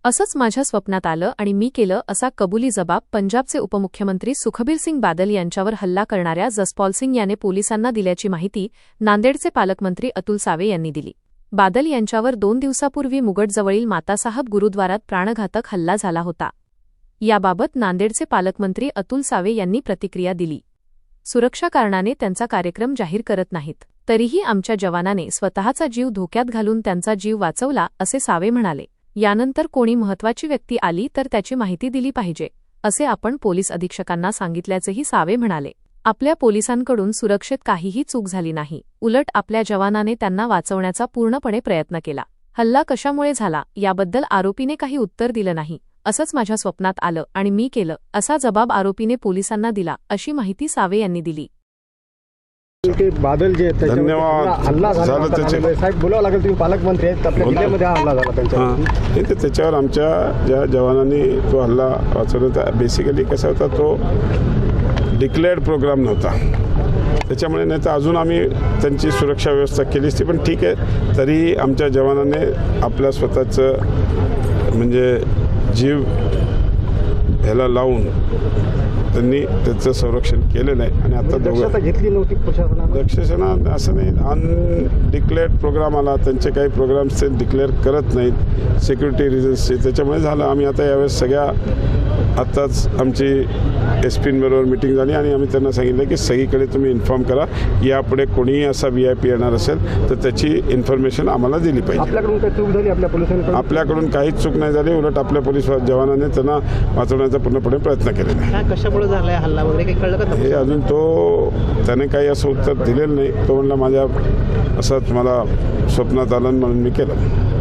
असंच माझ्या स्वप्नात आलं आणि मी केलं असा कबुली जबाब पंजाबचे उपमुख्यमंत्री सुखबीर सिंग बादल यांच्यावर हल्ला करणाऱ्या जसपाल सिंग याने पोलिसांना दिल्याची माहिती नांदेडचे पालकमंत्री अतुल सावे यांनी दिली। बादल यांच्यावर 2 दिवसापूर्वी मुगटजवळील मातासाहब गुरुद्वारात प्राणघातक हल्ला झाला होता। याबाबत नांदेडचे पालकमंत्री अतुल सावे यांनी प्रतिक्रिया दिली। सुरक्षा कारणाने त्यांचा कार्यक्रम जाहीर करत नाहीत, तरीही आमच्या जवानाने स्वतःचा जीव धोक्यात घालून त्यांचा जीव वाचवला, असे सावे म्हणाले। यानंतर कोणी महत्त्वाची व्यक्ती आली तर त्याची माहिती दिली पाहिजे, असे आपण पोलीस अधीक्षकांना सांगितल्याचेही सावे म्हणाले। आपल्या पोलिसांकडून सुरक्षेत काहीही चूक झाली नाही, उलट आपल्या जवानाने त्यांना वाचवण्याचा पूर्णपणे प्रयत्न केला। हल्ला कशामुळे झाला याबद्दल आरोपीने काही उत्तर दिलं नाही। असंच माझ्या स्वप्नात आलं आणि मी केलं असा जबाब आरोपीने पोलिसांना दिला, अशी माहिती सावे यांनी दिली। बादल जे धन्यवाद हल्ला झाला साहेब बोलावं लागेल, तुम्ही पालकमंत्री आहेत, आपल्या जिल्ह्यामध्ये हल्ला झाला त्यांच्यावर। त्याच्यावर आमच्या ज्या जवानांनी तो हल्ला वाचवला, बेसिकली कसा होता, तो डिक्लेअर्ड प्रोग्राम नव्हता, त्याच्यामुळे नाही तर अजून आम्ही त्यांची सुरक्षा व्यवस्था केली असती, पण ठीक आहे, तरीही आमच्या जवानांनी आपल्या स्वतःचं म्हणजे जीव ह्याला लावून त्यांनी त्याचं संरक्षण केलेलं आहे। आणि आता दक्षता घेतली नव्हती प्रशासनाने, दक्षता असं नाही, अनडिक्लेअर्ड प्रोग्राम आला, त्यांचे काही प्रोग्राम्स ते डिक्लेअर करत नाहीत सिक्युरिटी रिझन्सचे, त्याच्यामुळे झालं। आम्ही आता यावेळेस आत्ताच आमची SP-बरोबर मीटिंग झाली आणि आम्ही त्यांना सांगितलं की सगळीकडे तुम्ही इन्फॉर्म करा, यापुढे कोणीही असा VIP येणार असेल तर त्याची इन्फॉर्मेशन आम्हाला दिली पाहिजे। आपल्याकडून काही चूक झाली आपल्या पोलिसांकडून? आपल्याकडून काहीच चूक नाही झाली, उलट आपल्या पोलीस जवानांनी त्यांना वाचवण्याचा पूर्णपणे प्रयत्न केलेला आहे। कशामुळे झालाय हल्ला वगैरे काही कळलं का? हे अजून त्याने काही असं उत्तर दिलेलं नाही, तो म्हणला माझ्या असंच मला स्वप्नात आलं म्हणून मी केलं।